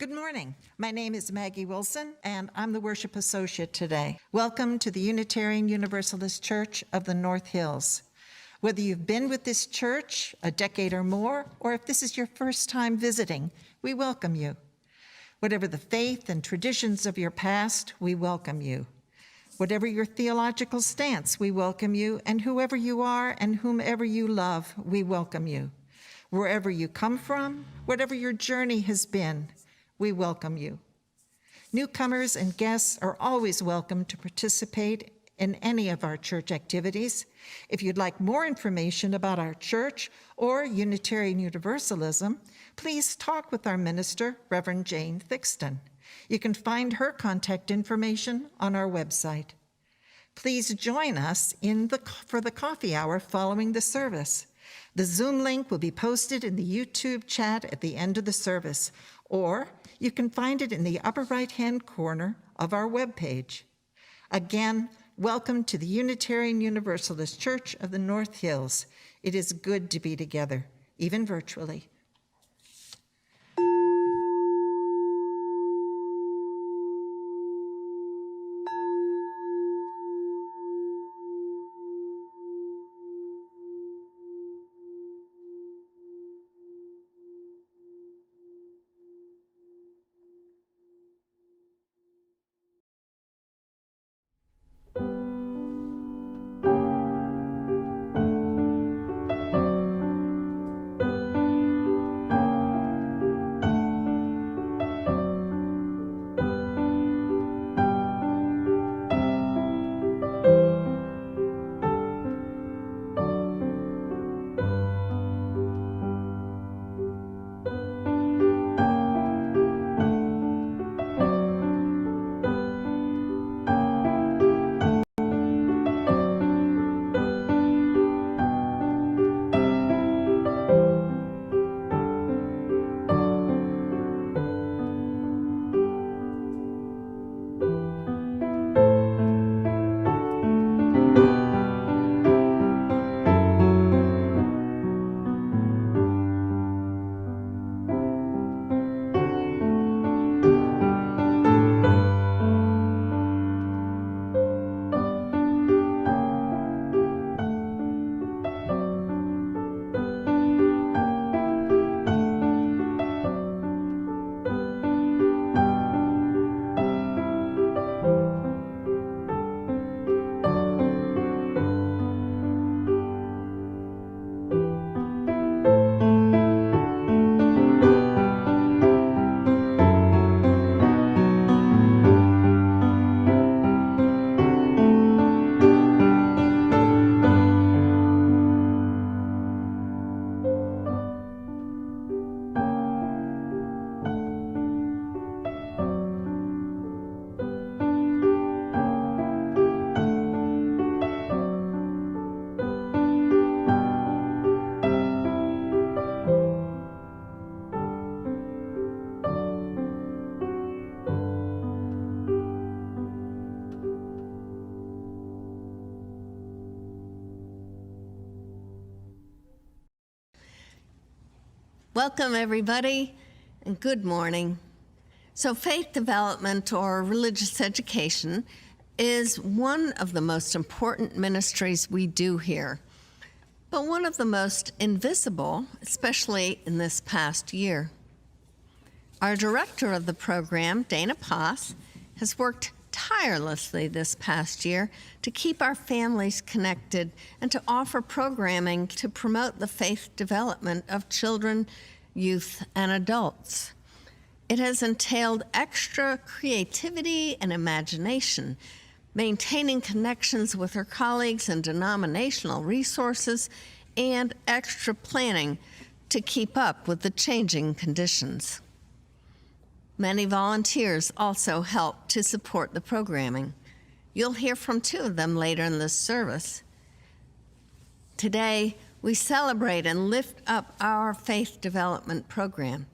Good morning. My name is Maggie Wilson, and I'm the worship associate today. Welcome to the Unitarian Universalist Church of the North Hills. Whether you've been with this church a decade or more, or if this is your first time visiting, we welcome you. Whatever the faith and traditions of your past, we welcome you. Whatever your theological stance, we welcome you, and whoever you are and whomever you love, we welcome you. Wherever you come from, whatever your journey has been, we welcome you. Newcomers and guests are always welcome to participate in any of our church activities. If you'd like more information about our church or Unitarian Universalism, please talk with our minister, Reverend Jane Thickstun. You can find her contact information on our website. Please join us for the coffee hour following the service. The Zoom link will be posted in the YouTube chat at the end of the service, or you can find it in the upper right-hand corner of our webpage. Again, welcome to the Unitarian Universalist Church of the North Hills. It is good to be together, even virtually. Welcome, everybody, and good morning. So faith development or religious education is one of the most important ministries we do here, but one of the most invisible, especially in this past year. Our director of the program, Dana Poss, has worked tirelessly this past year to keep our families connected and to offer programming to promote the faith development of children, youth, and adults. It has entailed extra creativity and imagination, maintaining connections with her colleagues and denominational resources, and extra planning to keep up with the changing conditions. Many volunteers also help to support the programming. You'll hear from two of them later in this service. Today, we celebrate and lift up our faith development program,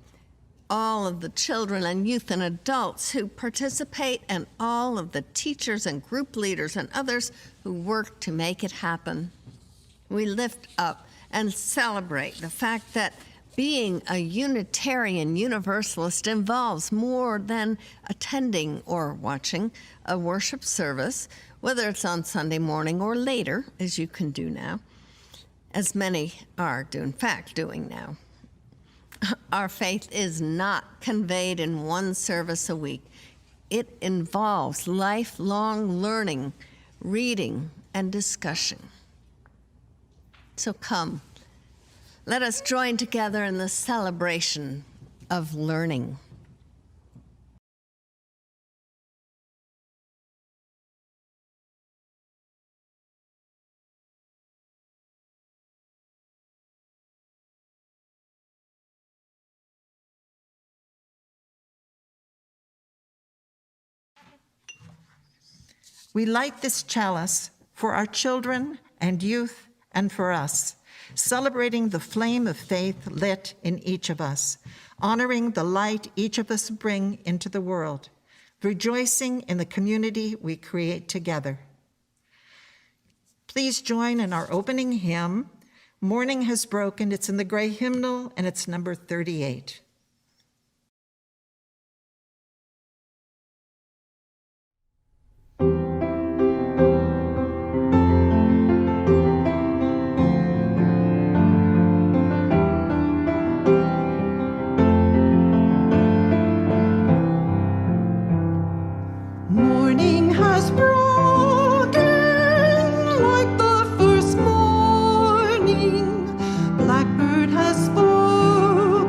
all of the children and youth and adults who participate, and all of the teachers and group leaders and others who work to make it happen. We lift up and celebrate the fact that Being a Unitarian Universalist involves more than attending or watching a worship service, whether it's on Sunday morning or later, as you can do now, as many are, in fact, doing now. Our faith is not conveyed in one service a week. It involves lifelong learning, reading, and discussion. So come, let us join together in the celebration of learning. We light this chalice for our children and youth and for us, celebrating the flame of faith lit in each of us, honoring the light each of us bring into the world, rejoicing in the community we create together. Please join in our opening hymn, Morning Has Broken. It's in the gray hymnal, and it's number 38. Morning has broken like the first morning. Blackbird has spoken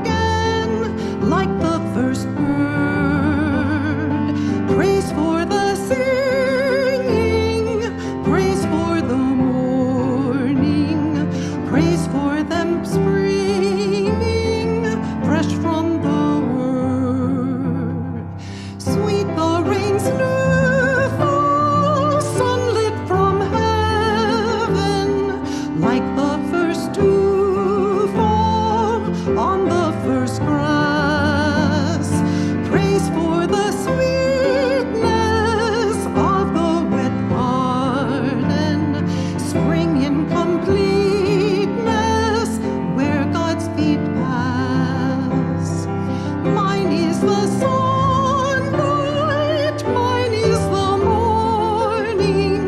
like the first bird. Praise for the singing, praise for the morning, praise for them springing fresh from the word. Sweet the rain's new fall, sunlit from heaven, like the first to fall on the first grass. Praise for the sweetness of the wet garden, spring in completeness where God's feet pass. Mine is the sunlight, mine is the morning,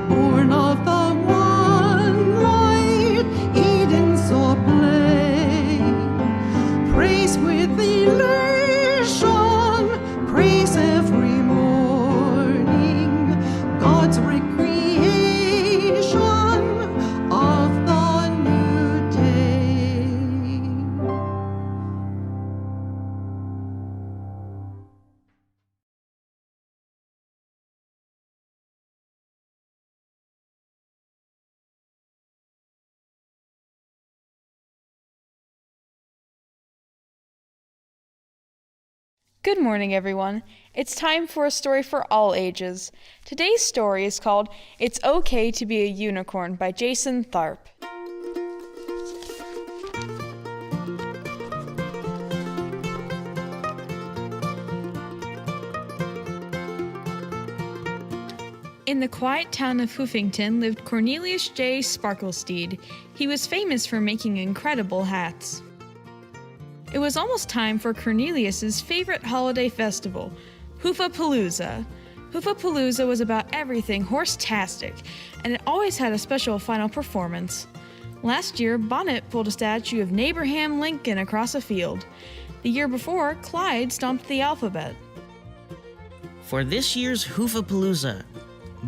born of the one light Eden saw play. Praise with elation, praise every morning, God's recreation of the new day. Good morning, everyone. It's time for a story for all ages. Today's story is called It's Okay to Be a Unicorn by Jason Tharp. In the quiet town of Hoofington lived Cornelius J. Sparklesteed. He was famous for making incredible hats. It was almost time for Cornelius's favorite holiday festival, Hoofapalooza. Hoofapalooza was about everything horse-tastic, and it always had a special final performance. Last year, Bonnet pulled a statue of Abraham Lincoln across a field. The year before, Clyde stomped the alphabet. For this year's Hoofapalooza,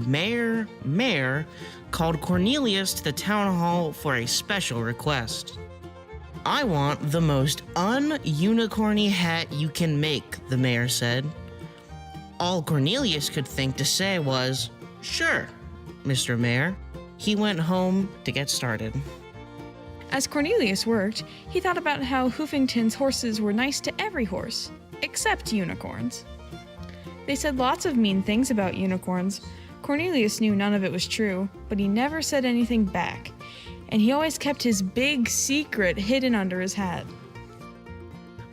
Mayor called Cornelius to the town hall for a special request. I want the most un-unicorny hat you can make, the mayor said. All Cornelius could think to say was, "Sure, Mr. Mayor." He went home to get started. As Cornelius worked, he thought about how Hoofington's horses were nice to every horse, except unicorns. They said lots of mean things about unicorns. Cornelius knew none of it was true, but he never said anything back, and he always kept his big secret hidden under his hat.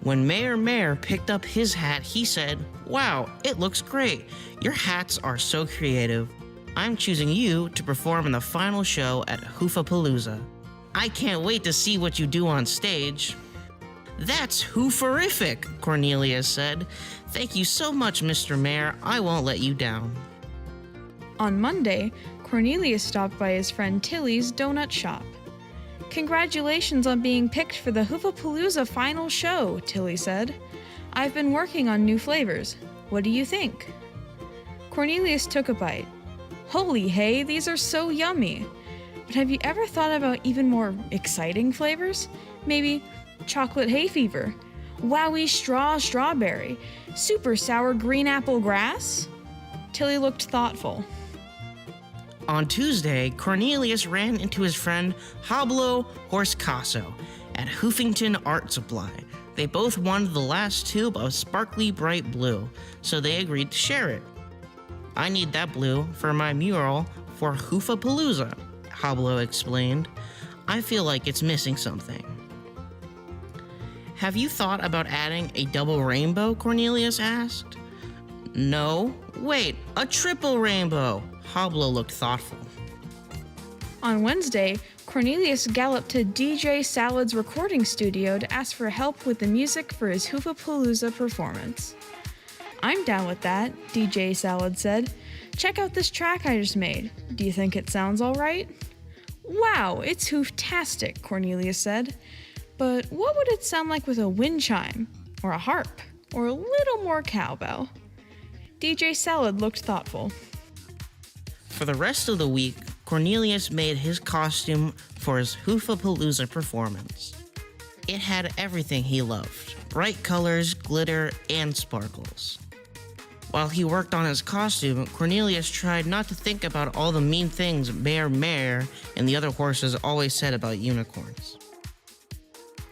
When Mayor picked up his hat, he said, "Wow, it looks great. Your hats are so creative. I'm choosing you to perform in the final show at Hoofapalooza. I can't wait to see what you do on stage." "That's hooferific," Cornelius said. "Thank you so much, Mr. Mayor. I won't let you down." On Monday, Cornelius stopped by his friend Tilly's donut shop. "Congratulations on being picked for the Hoofapalooza final show," Tilly said. "I've been working on new flavors. What do you think?" Cornelius took a bite. "Holy hay, these are so yummy. But have you ever thought about even more exciting flavors? Maybe chocolate hay fever, wowie strawberry, super sour green apple grass?" Tilly looked thoughtful. On Tuesday, Cornelius ran into his friend Pablo Horscaso at Hoofington Art Supply. They both wanted the last tube of sparkly bright blue, so they agreed to share it. "I need that blue for my mural for Hoofapalooza," Pablo explained. "I feel like it's missing something." "Have you thought about adding a double rainbow?" Cornelius asked. "No. Wait, a triple rainbow." Pablo looked thoughtful. On Wednesday, Cornelius galloped to DJ Salad's recording studio to ask for help with the music for his Hoofapalooza performance. "I'm down with that," DJ Salad said. "Check out this track I just made. Do you think it sounds all right?" "Wow, it's hooftastic," Cornelius said. "But what would it sound like with a wind chime, or a harp, or a little more cowbell?" DJ Salad looked thoughtful. For the rest of the week, Cornelius made his costume for his Hoofapalooza performance. It had everything he loved: bright colors, glitter, and sparkles. While he worked on his costume, Cornelius tried not to think about all the mean things Mare and the other horses always said about unicorns.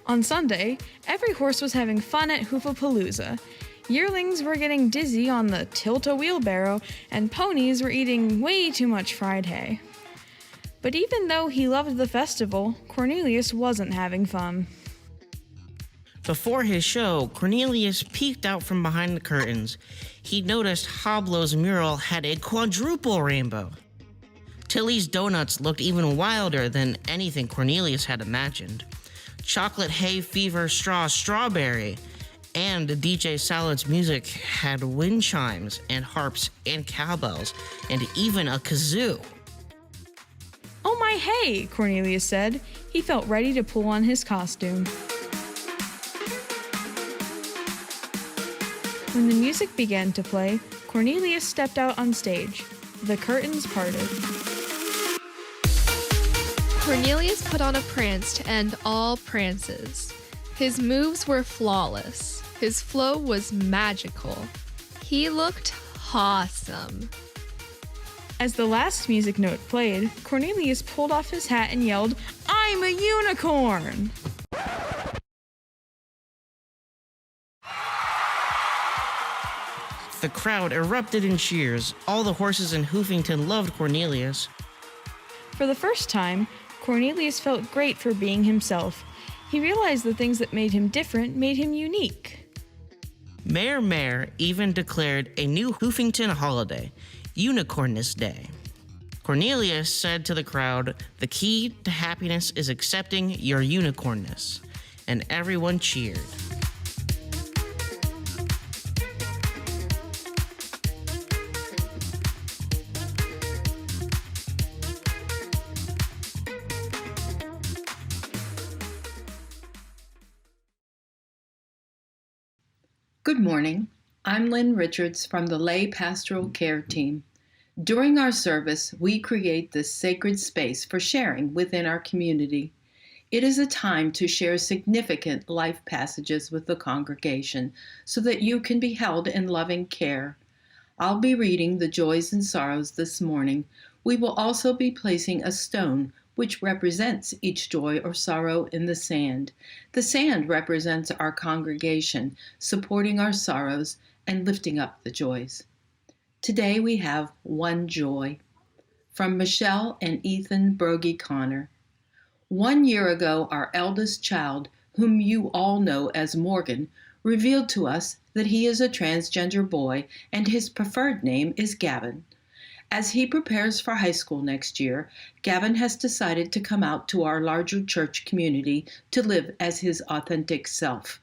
On Sunday, every horse was having fun at Hoofapalooza. Yearlings were getting dizzy on the tilt-a-wheelbarrow, and ponies were eating way too much fried hay. But even though he loved the festival, Cornelius wasn't having fun. Before his show, Cornelius peeked out from behind the curtains. He noticed Pablo's mural had a quadruple rainbow. Tilly's donuts looked even wilder than anything Cornelius had imagined. Chocolate hay fever strawberry. And DJ Salad's music had wind chimes and harps and cowbells and even a kazoo. "Oh my hey," Cornelius said. He felt ready to pull on his costume. When the music began to play, Cornelius stepped out on stage. The curtains parted. Cornelius put on a prance to end all prances. His moves were flawless. His flow was magical. He looked awesome. As the last music note played, Cornelius pulled off his hat and yelled, "I'm a unicorn!" The crowd erupted in cheers. All the horses in Hoofington loved Cornelius. For the first time, Cornelius felt great for being himself. He realized the things that made him different made him unique. Mayor even declared a new Hoofington holiday, Unicornness Day. Cornelius said to the crowd, "The key to happiness is accepting your unicornness," and everyone cheered. Good morning. I'm Lynn Richards from the Lay Pastoral Care Team. During our service, we create this sacred space for sharing within our community. It is a time to share significant life passages with the congregation so that you can be held in loving care. I'll be reading the joys and sorrows this morning. We will also be placing a stone which represents each joy or sorrow in the sand. The sand represents our congregation, supporting our sorrows and lifting up the joys. Today we have one joy. From Michelle and Ethan Brogy Connor. 1 year ago, our eldest child, whom you all know as Morgan, revealed to us that he is a transgender boy and his preferred name is Gavin. As he prepares for high school next year, Gavin has decided to come out to our larger church community to live as his authentic self.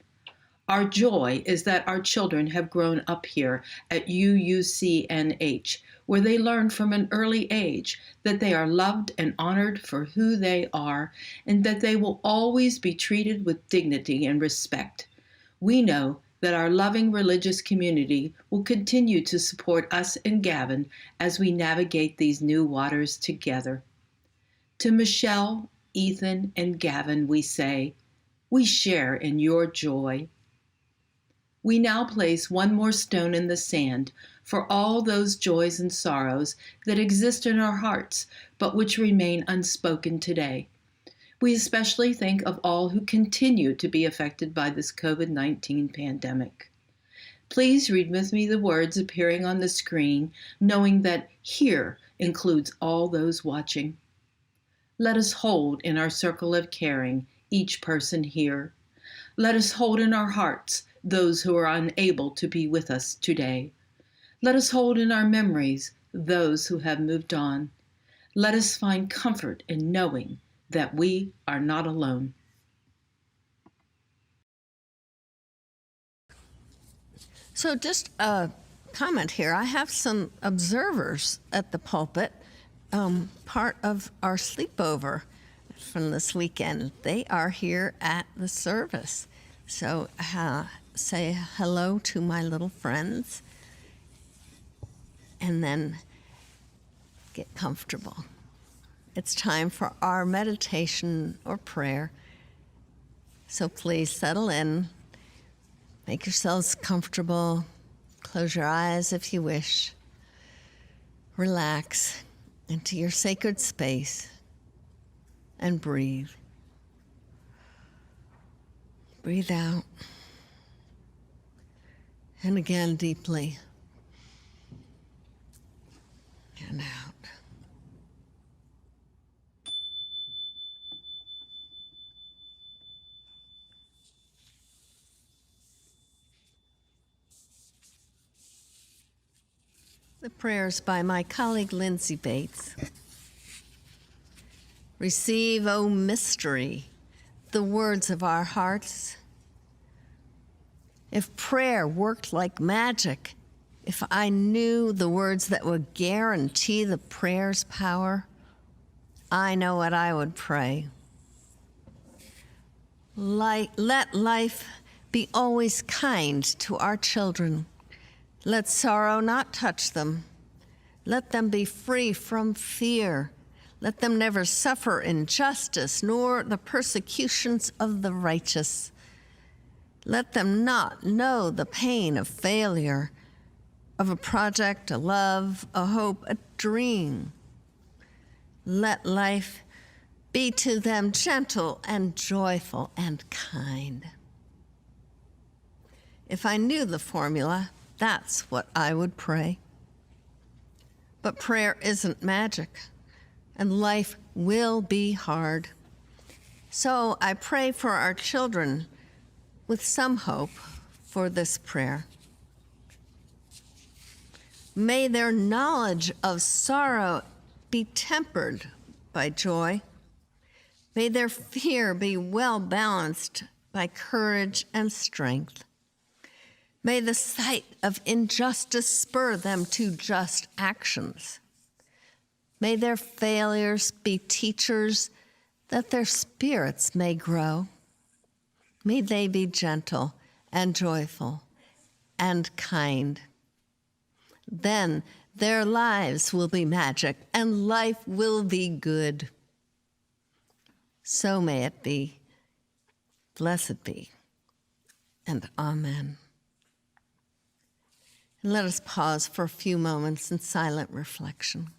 Our joy is that our children have grown up here at UUCNH, where they learn from an early age that they are loved and honored for who they are, and that they will always be treated with dignity and respect. We know that our loving religious community will continue to support us and Gavin as we navigate these new waters together. To Michelle, Ethan, and Gavin, we say, we share in your joy. We now place one more stone in the sand for all those joys and sorrows that exist in our hearts, but which remain unspoken today. We especially think of all who continue to be affected by this COVID-19 pandemic. Please read with me the words appearing on the screen, knowing that here includes all those watching. Let us hold in our circle of caring each person here. Let us hold in our hearts those who are unable to be with us today. Let us hold in our memories those who have moved on. Let us find comfort in knowing that we are not alone. So just a comment here. I have some observers at the pulpit, part of our sleepover from this weekend. They are here at the service. So say hello to my little friends and then get comfortable. It's time for our meditation or prayer. So please settle in, make yourselves comfortable, close your eyes if you wish, relax into your sacred space and breathe. Breathe out. And again, deeply. And out. The prayers by my colleague Lindsay Bates. Receive, O mystery, the words of our hearts. If prayer worked like magic, if I knew the words that would guarantee the prayer's power, I know what I would pray. Let life be always kind to our children. Let sorrow not touch them. Let them be free from fear. Let them never suffer injustice, nor the persecutions of the righteous. Let them not know the pain of failure, of a project, a love, a hope, a dream. Let life be to them gentle and joyful and kind. If I knew the formula, that's what I would pray. But prayer isn't magic, and life will be hard. So I pray for our children with some hope for this prayer. May their knowledge of sorrow be tempered by joy. May their fear be well balanced by courage and strength. May the sight of injustice spur them to just actions. May their failures be teachers that their spirits may grow. May they be gentle and joyful and kind. Then their lives will be magic and life will be good. So may it be. Blessed be. And amen. And let us pause for a few moments in silent reflection.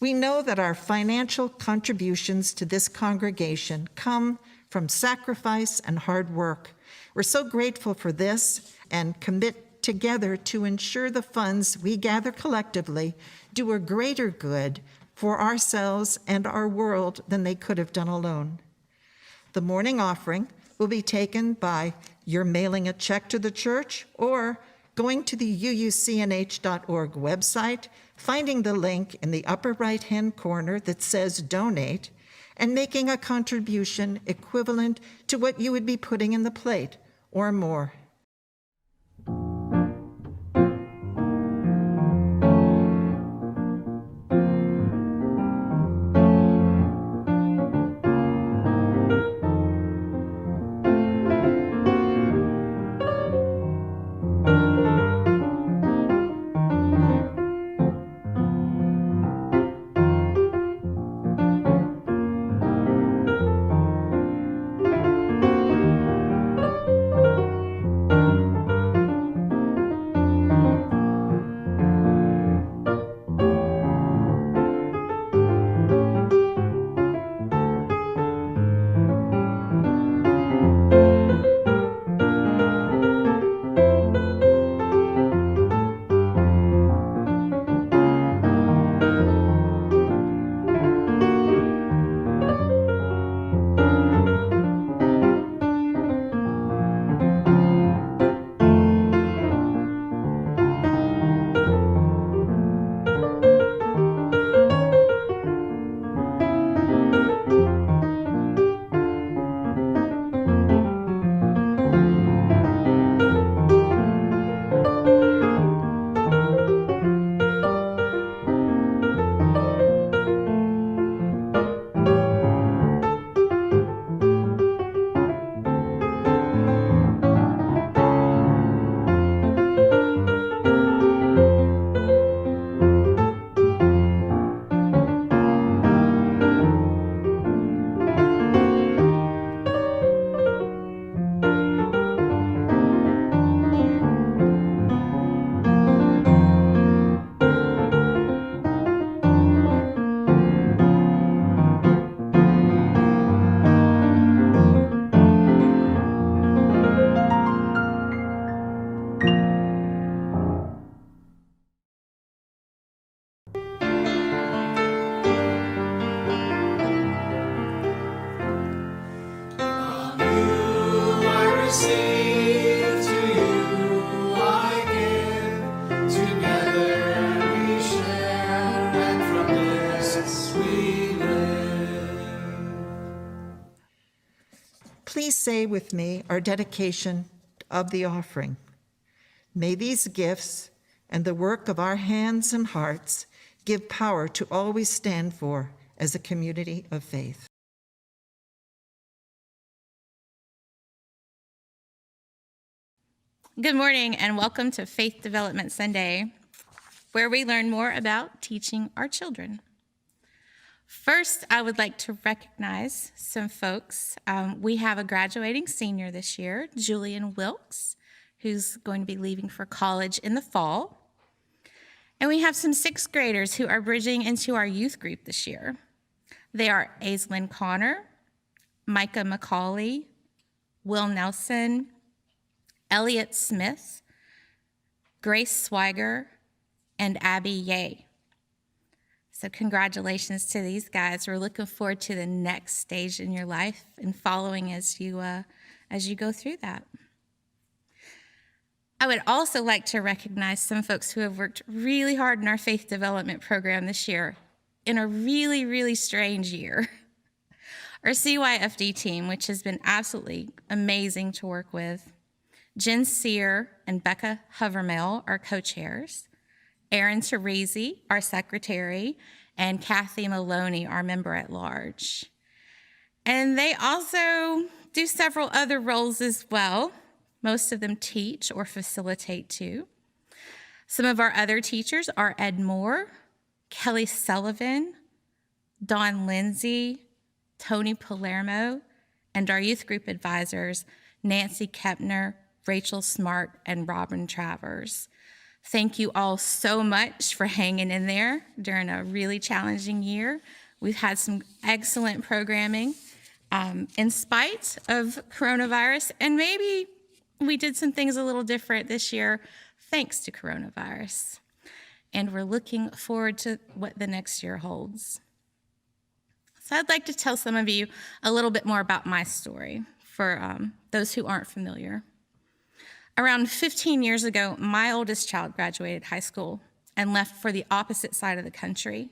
We know that our financial contributions to this congregation come from sacrifice and hard work. We're so grateful for this and commit together to ensure the funds we gather collectively do a greater good for ourselves and our world than they could have done alone. The morning offering will be taken by your mailing a check to the church or going to the uucnh.org website, finding the link in the upper right-hand corner that says Donate, and making a contribution equivalent to what you would be putting in the plate or more. Please say with me our dedication of the offering. May these gifts and the work of our hands and hearts give power to all we stand for as a community of faith. Good morning and welcome to Faith Development Sunday, where we learn more about teaching our children. First, I would like to recognize some folks. We have a graduating senior this year, Julian Wilkes, who's going to be leaving for college in the fall. And we have some sixth graders who are bridging into our youth group this year. They are Aislinn Connor, Micah McCauley, Will Nelson, Elliot Smith, Grace Swiger, and Abby Ye. So congratulations to these guys. We're looking forward to the next stage in your life and following as you go through that. I would also like to recognize some folks who have worked really hard in our faith development program this year in a really, really strange year. Our CYFD team, which has been absolutely amazing to work with. Jen Sear and Becca Hovermill, our co-chairs. Erin Teresi, our secretary, and Kathy Maloney, our member at large. And they also do several other roles as well. Most of them teach or facilitate too. Some of our other teachers are Ed Moore, Kelly Sullivan, Dawn Lindsay, Tony Palermo, and our youth group advisors, Nancy Kepner, Rachel Smart, and Robin Travers. Thank you all so much for hanging in there during a really challenging year. We've had some excellent programming in spite of coronavirus, and maybe we did some things a little different this year thanks to coronavirus. And we're looking forward to what the next year holds. So I'd like to tell some of you a little bit more about my story for those who aren't familiar. Around 15 years ago, my oldest child graduated high school and left for the opposite side of the country.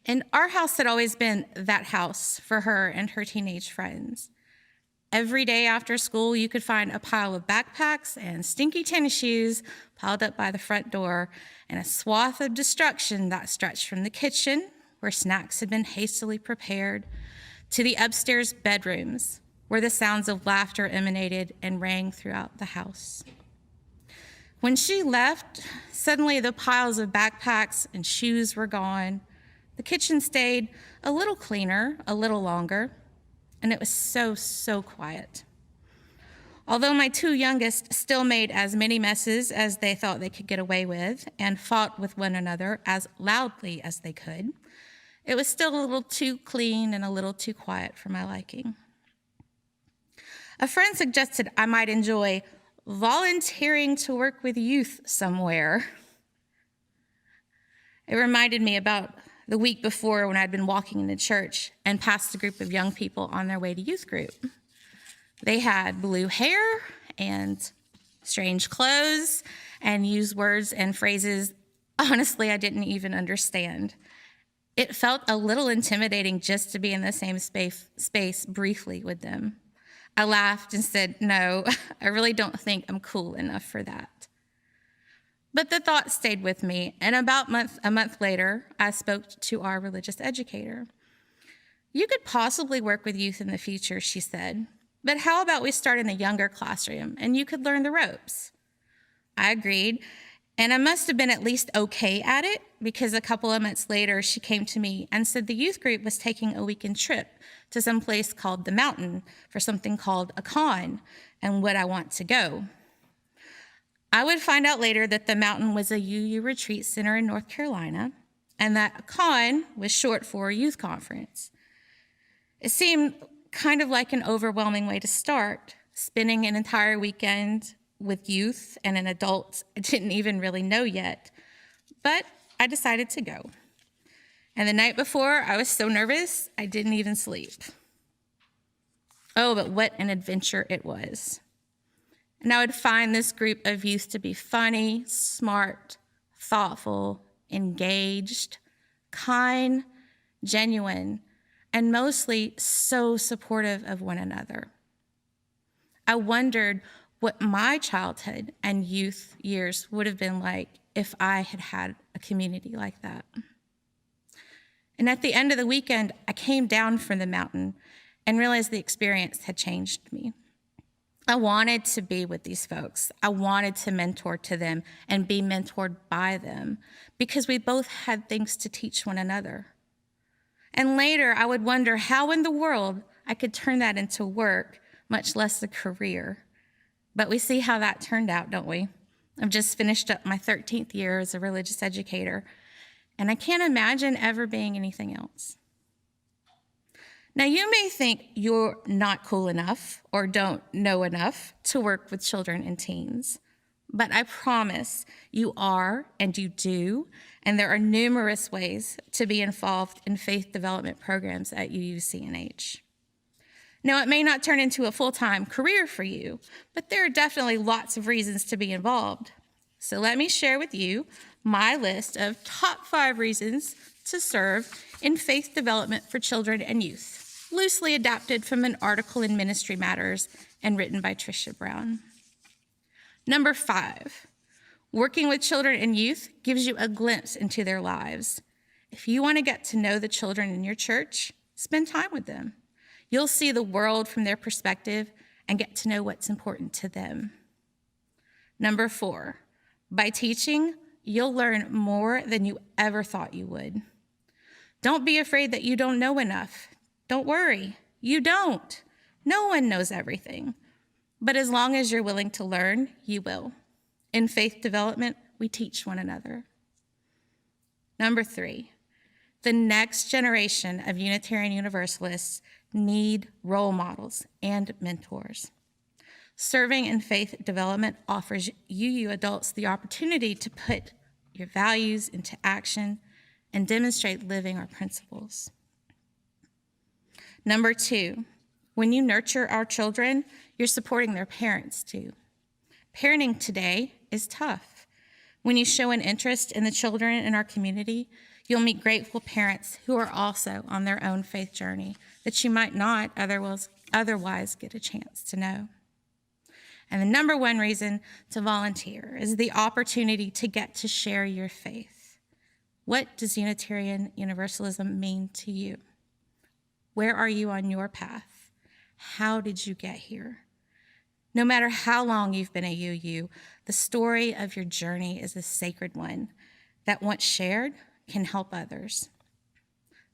And our house had always been that house for her and her teenage friends. Every day after school, you could find a pile of backpacks and stinky tennis shoes piled up by the front door and a swath of destruction that stretched from the kitchen, where snacks had been hastily prepared, to the upstairs bedrooms, where the sounds of laughter emanated and rang throughout the house. When she left, suddenly the piles of backpacks and shoes were gone. The kitchen stayed a little cleaner, a little longer, and it was so quiet. Although my two youngest still made as many messes as they thought they could get away with and fought with one another as loudly as they could, it was still a little too clean and a little too quiet for my liking. A friend suggested I might enjoy volunteering to work with youth somewhere. It reminded me about the week before when I'd been walking in the church and passed a group of young people on their way to youth group. They had blue hair and strange clothes and used words and phrases, honestly, I didn't even understand. It felt a little intimidating just to be in the same space briefly with them. I laughed and said, no, I really don't think I'm cool enough for that. But the thought stayed with me, and about a month later, I spoke to our religious educator. You could possibly work with youth in the future, she said, but how about we start in a younger classroom and you could learn the ropes? I agreed, and I must have been at least okay at it because a couple of months later, she came to me and said the youth group was taking a weekend trip to some place called the Mountain for something called a con, and would I want to go? I would find out later that the Mountain was a UU retreat center in North Carolina, and that con was short for Youth Conference. It seemed kind of like an overwhelming way to start, spending an entire weekend with youth and an adult I didn't even really know yet, but I decided to go. And the night before, I was so nervous, I didn't even sleep. Oh, but what an adventure it was. And I would find this group of youth to be funny, smart, thoughtful, engaged, kind, genuine, and mostly so supportive of one another. I wondered what my childhood and youth years would have been like if I had had a community like that. And at the end of the weekend, I came down from the Mountain and realized the experience had changed me. I wanted to be with these folks. I wanted to mentor to them and be mentored by them because we both had things to teach one another. And later, I would wonder how in the world I could turn that into work, much less a career. But we see how that turned out, don't we? I've just finished up my 13th year as a religious educator, and I can't imagine ever being anything else. Now, you may think you're not cool enough or don't know enough to work with children and teens, but I promise you are and you do, and there are numerous ways to be involved in faith development programs at UUCNH. Now, it may not turn into a full-time career for you, but there are definitely lots of reasons to be involved. So let me share with you my list of top 5 reasons to serve in faith development for children and youth, loosely adapted from an article in Ministry Matters and written by Tricia Brown. Number 5, working with children and youth gives you a glimpse into their lives. If you want to get to know the children in your church, spend time with them. You'll see the world from their perspective and get to know what's important to them. Number 4, by teaching, you'll learn more than you ever thought you would. Don't be afraid that you don't know enough. Don't worry, you don't. No one knows everything. But as long as you're willing to learn, you will. In faith development, we teach one another. Number 3, the next generation of Unitarian Universalists need role models and mentors. Serving in faith development offers UU adults the opportunity to put your values into action and demonstrate living our principles. Number 2, when you nurture our children, you're supporting their parents too. Parenting today is tough. When you show an interest in the children in our community, you'll meet grateful parents who are also on their own faith journey that you might not otherwise get a chance to know. And the number 1 reason to volunteer is the opportunity to get to share your faith. What does Unitarian Universalism mean to you? Where are you on your path? How did you get here? No matter how long you've been a UU, the story of your journey is a sacred one that, once shared, can help others.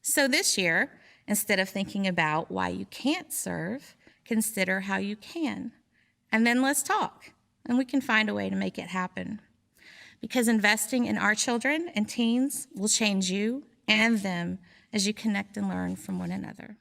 So this year, instead of thinking about why you can't serve, consider how you can. And then let's talk, and we can find a way to make it happen. Because investing in our children and teens will change you and them as you connect and learn from one another.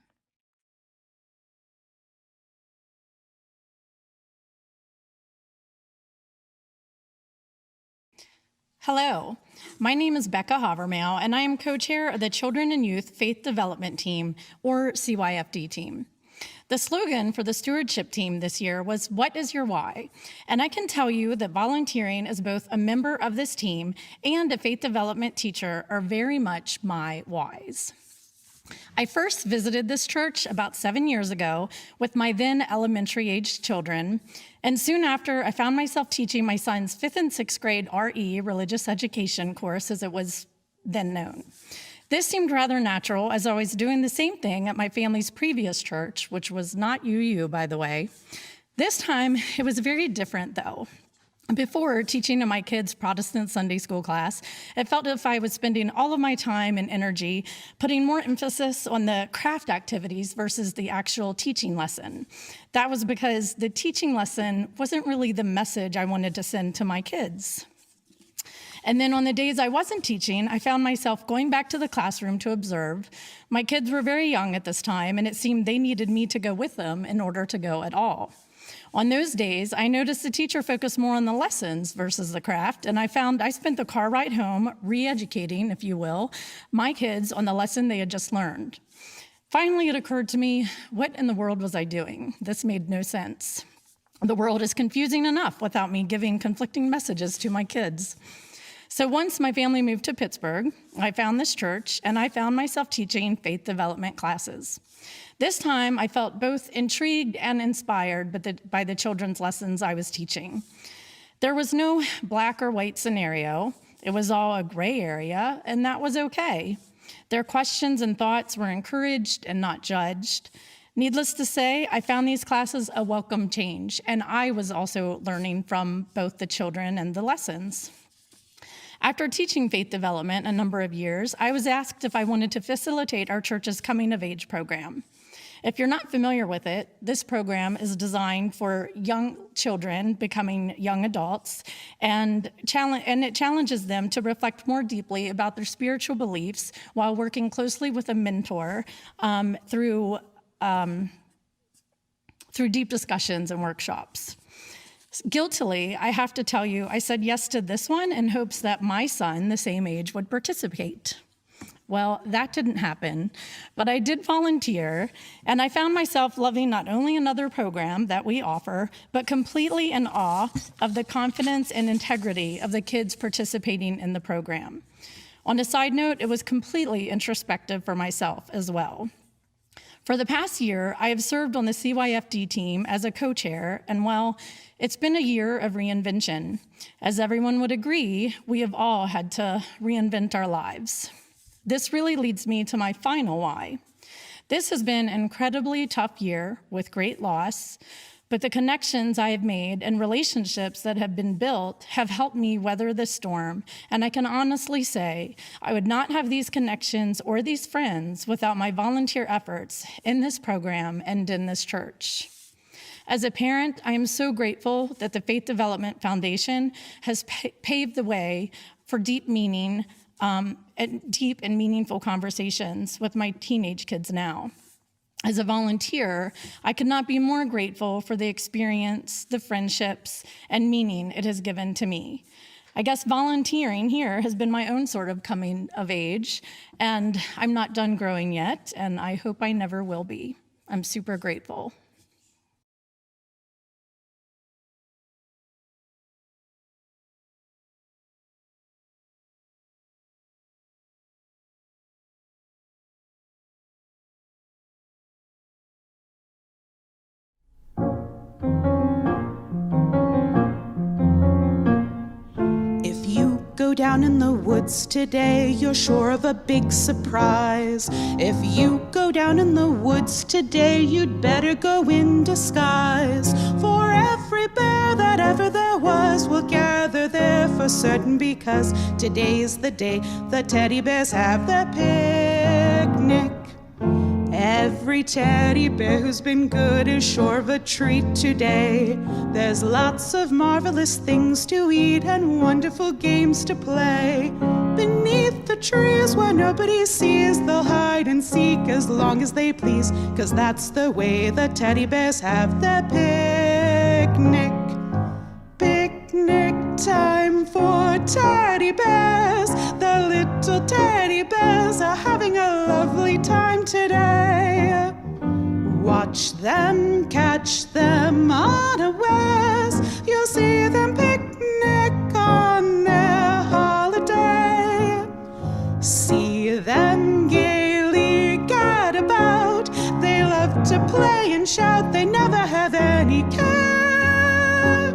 Hello, my name is Becca Havermehl, and I am co-chair of the Children and Youth Faith Development Team, or CYFD team. The slogan for the stewardship team this year was, "What is your why?" And I can tell you that volunteering as both a member of this team and a faith development teacher are very much my whys. I first visited this church about 7 years ago with my then elementary-aged children, and soon after, I found myself teaching my son's 5th and 6th grade RE, religious education course, as it was then known. This seemed rather natural, as I was doing the same thing at my family's previous church, which was not UU, by the way. This time, it was very different, though. Before teaching in my kids' Protestant Sunday school class, it felt as if I was spending all of my time and energy putting more emphasis on the craft activities versus the actual teaching lesson. That was because the teaching lesson wasn't really the message I wanted to send to my kids. And then on the days I wasn't teaching, I found myself going back to the classroom to observe. My kids were very young at this time, and it seemed they needed me to go with them in order to go at all. On those days, I noticed the teacher focused more on the lessons versus the craft, and I found I spent the car ride home re-educating, if you will, my kids on the lesson they had just learned. Finally, it occurred to me, what in the world was I doing? This made no sense. The world is confusing enough without me giving conflicting messages to my kids. So once my family moved to Pittsburgh, I found this church, and I found myself teaching faith development classes. This time, I felt both intrigued and inspired by the children's lessons I was teaching. There was no black or white scenario. It was all a gray area, and that was okay. Their questions and thoughts were encouraged and not judged. Needless to say, I found these classes a welcome change, and I was also learning from both the children and the lessons. After teaching faith development a number of years, I was asked if I wanted to facilitate our church's coming of age program. If you're not familiar with it, this program is designed for young children becoming young adults, and it challenges them to reflect more deeply about their spiritual beliefs while working closely with a mentor through deep discussions and workshops. Guiltily, I have to tell you, I said yes to this one in hopes that my son, the same age, would participate. Well, that didn't happen, but I did volunteer, and I found myself loving not only another program that we offer, but completely in awe of the confidence and integrity of the kids participating in the program. On a side note, it was completely introspective for myself as well. For the past year, I have served on the CYFD team as a co-chair, and well, it's been a year of reinvention. As everyone would agree, we have all had to reinvent our lives. This really leads me to my final why. This has been an incredibly tough year with great loss, but the connections I have made and relationships that have been built have helped me weather the storm, and I can honestly say I would not have these connections or these friends without my volunteer efforts in this program and in this church. As a parent, I am so grateful that the Faith Development Foundation has paved the way for deep and meaningful conversations with my teenage kids now. As a volunteer, I could not be more grateful for the experience, the friendships, and meaning it has given to me. I guess volunteering here has been my own sort of coming of age, and I'm not done growing yet, and I hope I never will be. I'm super grateful. If you go down in the woods today, you're sure of a big surprise. If you go down in the woods today, you'd better go in disguise. For every bear that ever there was will gather there for certain, because today's the day the teddy bears have their picnic. Every teddy bear who's been good is sure of a treat today. There's lots of marvelous things to eat and wonderful games to play. Beneath the trees where nobody sees, they'll hide and seek as long as they please, 'cause that's the way the teddy bears have their picnic. Picnic time for teddy bears. The little teddy bears are having a lovely time today. Watch them, catch them unawares. You'll see them picnic on their holiday. See them gaily gad about. They love to play and shout. They never have any care.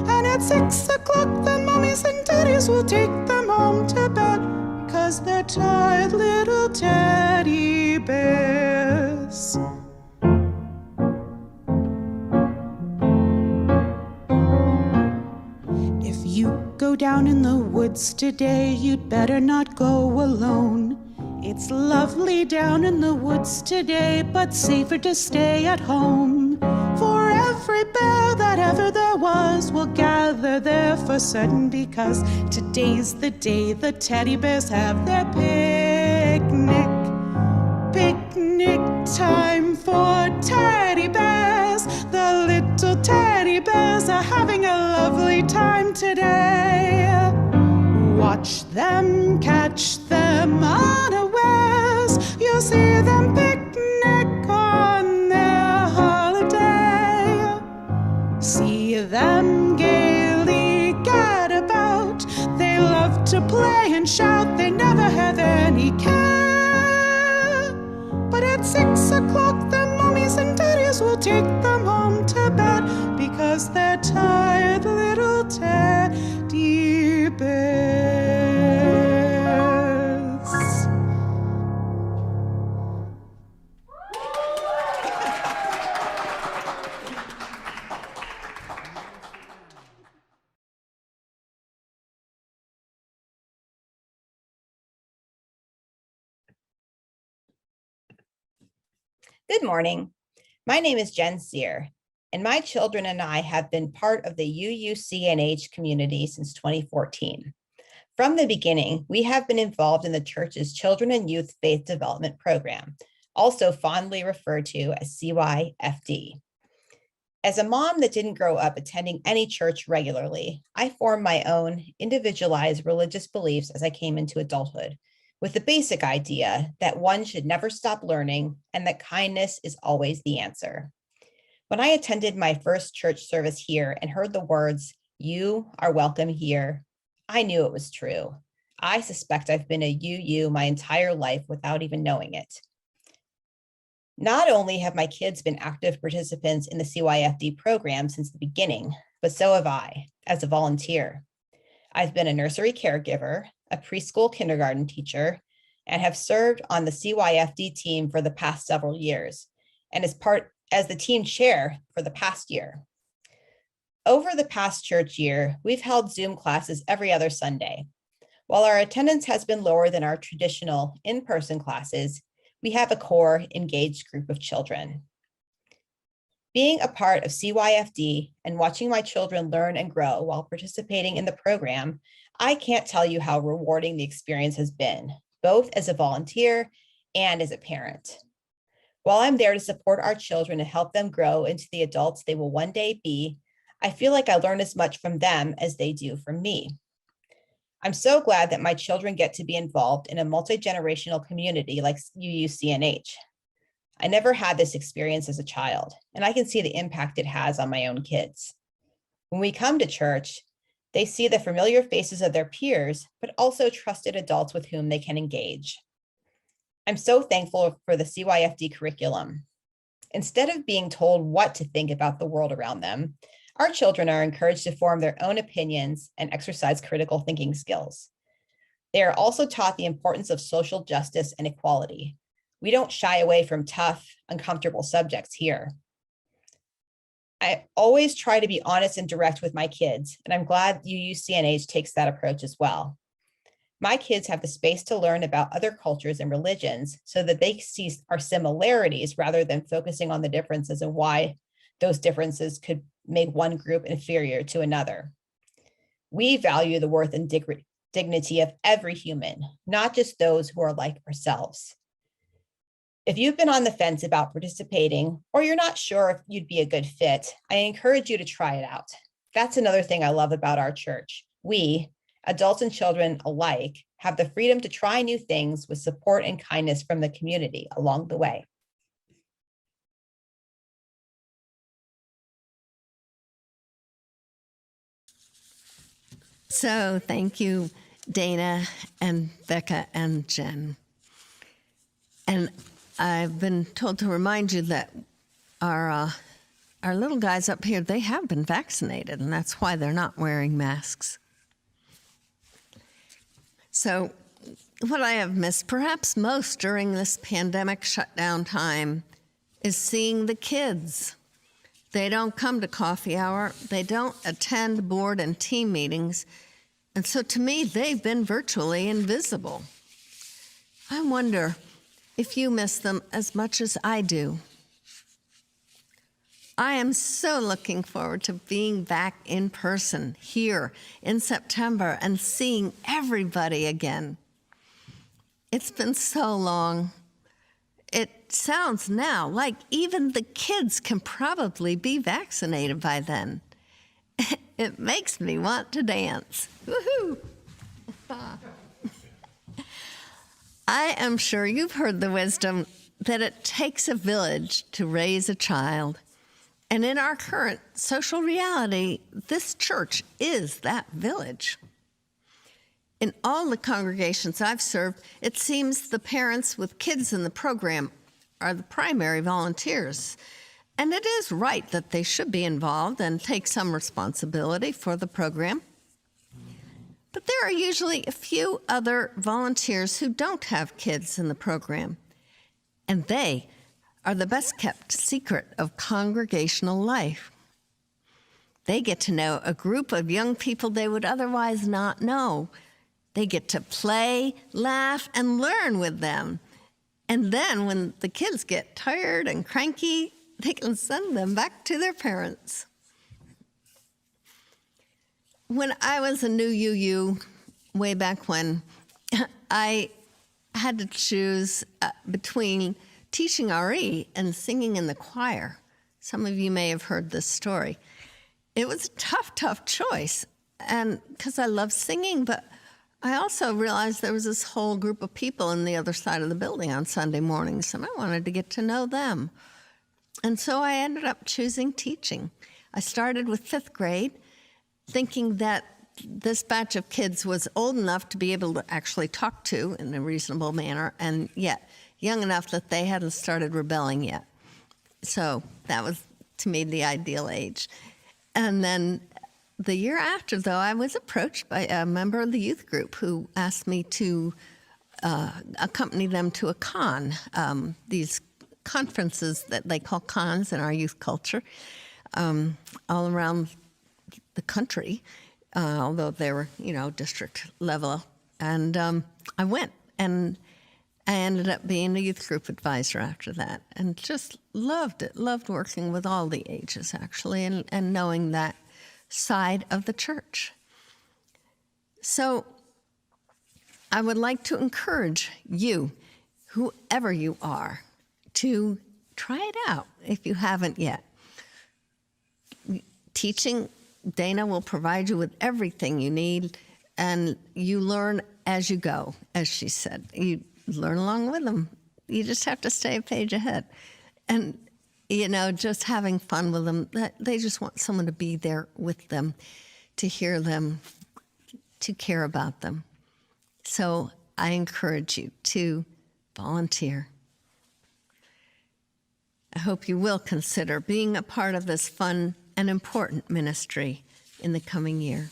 And at 6 o'clock, the mummies and daddies will take them home to bed, 'cause they're tired little teddy bears. If you go down in the woods today, you'd better not go alone. It's lovely down in the woods today, but safer to stay at home. For every bear that ever there was will gather there for certain, because today's the day the teddy bears have their picnic. Picnic time for teddy bears. The little teddy bears are having a lovely time today. Watch them, catch them unawares. You'll see them picnic on their holiday. See them gaily gad about. They love to play and shout. They never have any care. But at 6 o'clock, their mummies and daddies will take them home to bed, because they're tired little teddy bears. Good morning. My name is Jen Sear, and my children and I have been part of the UUCNH community since 2014. From the beginning, we have been involved in the church's Children and Youth Faith Development Program, also fondly referred to as CYFD. As a mom that didn't grow up attending any church regularly, I formed my own individualized religious beliefs as I came into adulthood, with the basic idea that one should never stop learning and that kindness is always the answer. When I attended my first church service here and heard the words, "You are welcome here," I knew it was true. I suspect I've been a UU my entire life without even knowing it. Not only have my kids been active participants in the CYFD program since the beginning, but so have I as a volunteer. I've been a nursery caregiver, a preschool kindergarten teacher, and have served on the CYFD team for the past several years, and as the team chair for the past year. Over the past church year, we've held Zoom classes every other Sunday. While our attendance has been lower than our traditional in-person classes, we have a core engaged group of children. Being a part of CYFD and watching my children learn and grow while participating in the program, I can't tell you how rewarding the experience has been, both as a volunteer and as a parent. While I'm there to support our children and help them grow into the adults they will one day be, I feel like I learn as much from them as they do from me. I'm so glad that my children get to be involved in a multi-generational community like UUCNH. I never had this experience as a child, and I can see the impact it has on my own kids. When we come to church, they see the familiar faces of their peers, but also trusted adults with whom they can engage. I'm so thankful for the CYFD curriculum. Instead of being told what to think about the world around them, our children are encouraged to form their own opinions and exercise critical thinking skills. They are also taught the importance of social justice and equality. We don't shy away from tough, uncomfortable subjects here. I always try to be honest and direct with my kids, and I'm glad UUCNH takes that approach as well. My kids have the space to learn about other cultures and religions so that they see our similarities rather than focusing on the differences and why those differences could make one group inferior to another. We value the worth and dignity of every human, not just those who are like ourselves. If you've been on the fence about participating, or you're not sure if you'd be a good fit, I encourage you to try it out. That's another thing I love about our church. We, adults and children alike, have the freedom to try new things with support and kindness from the community along the way. So thank you, Dana and Becca and Jen. And I've been told to remind you that our little guys up here, they have been vaccinated, and that's why they're not wearing masks. So what I have missed perhaps most during this pandemic shutdown time is seeing the kids. They don't come to coffee hour. They don't attend board and team meetings. And so to me, they've been virtually invisible. I wonder if you miss them as much as I do. I am so looking forward to being back in person here in September and seeing everybody again. It's been so long. It sounds now like even the kids can probably be vaccinated by then. It makes me want to dance. Woohoo! I am sure you've heard the wisdom that it takes a village to raise a child. And in our current social reality, this church is that village. In all the congregations I've served, it seems the parents with kids in the program are the primary volunteers. And it is right that they should be involved and take some responsibility for the program. But there are usually a few other volunteers who don't have kids in the program, and they are the best kept secret of congregational life. They get to know a group of young people they would otherwise not know. They get to play, laugh, and learn with them. And then when the kids get tired and cranky, they can send them back to their parents. When I was a new UU, way back when, I had to choose between teaching RE and singing in the choir. Some of you may have heard this story. It was a tough choice, and because I love singing, but I also realized there was this whole group of people on the other side of the building on Sunday mornings, and I wanted to get to know them. And so I ended up choosing teaching. I started with 5th grade, thinking that this batch of kids was old enough to be able to actually talk to in a reasonable manner, and yet young enough that they hadn't started rebelling yet. So that was, to me, the ideal age. And then the year after, though, I was approached by a member of the youth group who asked me to accompany them to a con, these conferences that they call cons in our youth culture, all around the country, although they were, district level. And I went, and I ended up being a youth group advisor after that, and just loved it. Loved working with all the ages, actually, and knowing that side of the church. So I would like to encourage you, whoever you are, to try it out if you haven't yet. Teaching, Dana will provide you with everything you need, and you learn as you go, as she said. You learn along with them. You just have to stay a page ahead. And, just having fun with them. They just want someone to be there with them, to hear them, to care about them. So I encourage you to volunteer. I hope you will consider being a part of this fun and important ministry in the coming year.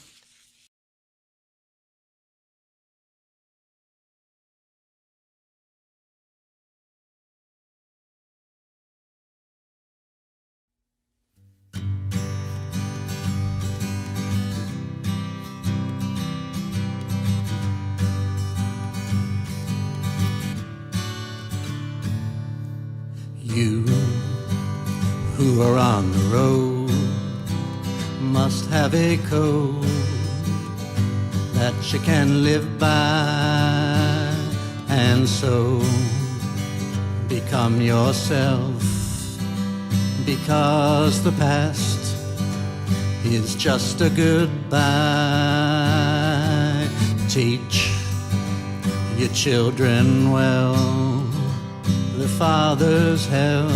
You who are on the road must have a code that you can live by, and so become yourself, because the past is just a goodbye. Teach your children well. The Father's hell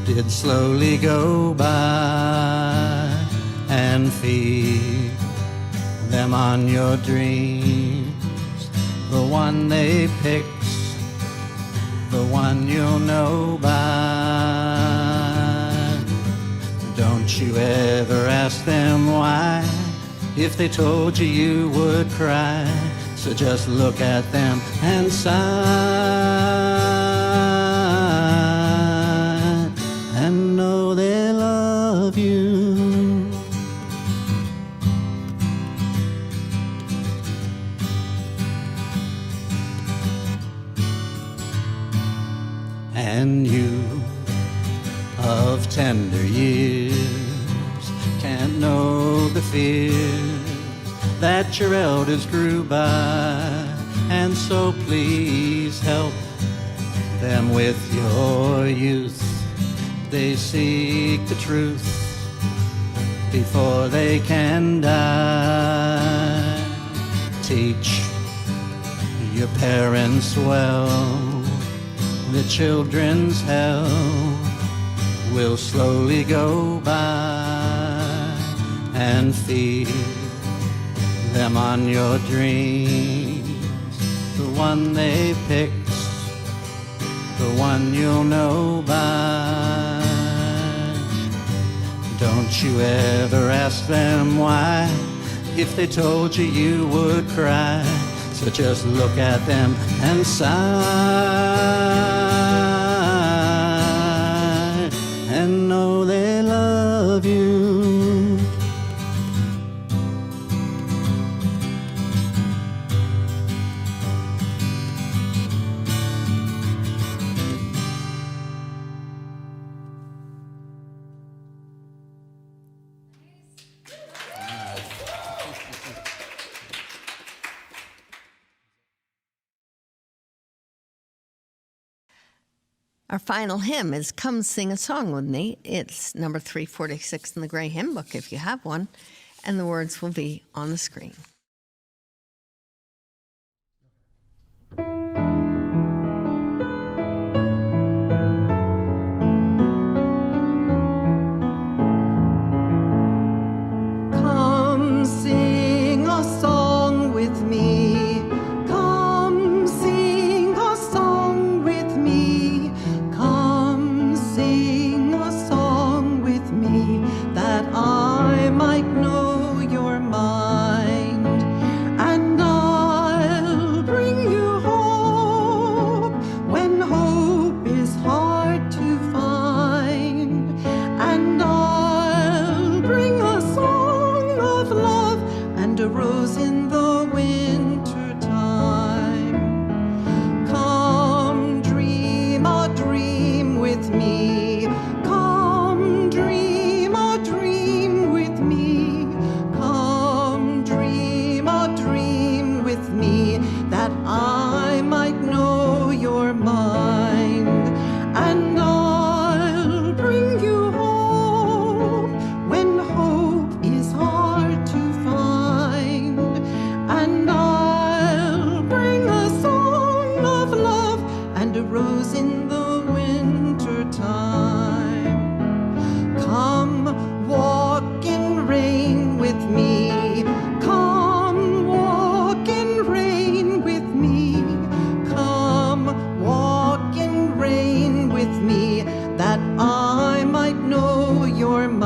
did slowly go by, and feed them on your dreams. The one they picked, the one you'll know by. Don't you ever ask them why. If they told you, you would cry. So just look at them and sigh, and know they love you. And you of tender years can't know the fears that your elders grew by, and so please help them with your youth. They seek the truth before they can die. Teach your parents well. The children's hell will slowly go by, and feed them on your dreams. The one they picked, the one you'll know by. Don't you ever ask them why. If they told you, you would cry. So just look at them and sigh, and know they love you. Our final hymn is Come Sing a Song With Me. It's number 346 in the Gray Hymn Book if you have one, and the words will be on the screen. Come sing a song with me. Come sing a song with me. Come sing a song with me, that I might know your mind.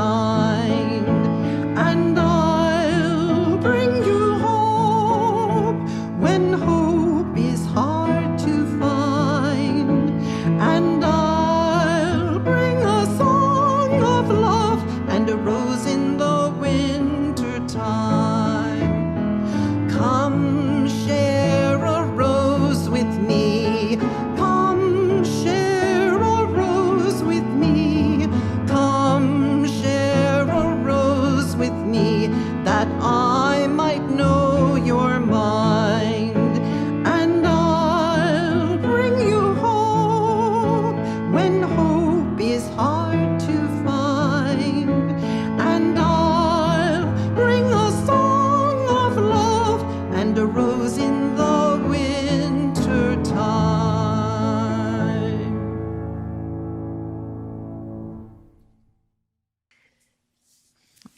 kind, and I'll bring you hope when hope is hard to find, and I'll bring a song of love and a rose in the winter time. Come share a rose with me. Come share a rose with me. Come share a rose with me, that I might know your mind. And I'll bring you hope when hope is hard to find. And I'll bring a song of love and a rose in the winter time.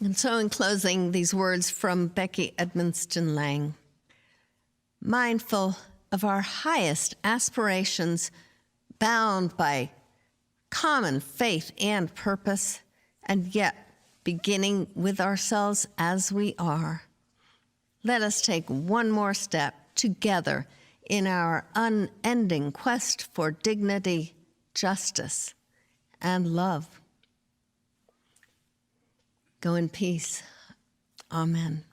And so, in closing, these words from Becky Edmonston Lang. Mindful of our highest aspirations, bound by common faith and purpose, and yet beginning with ourselves as we are, let us take one more step together in our unending quest for dignity, justice, and love. Go in peace. Amen.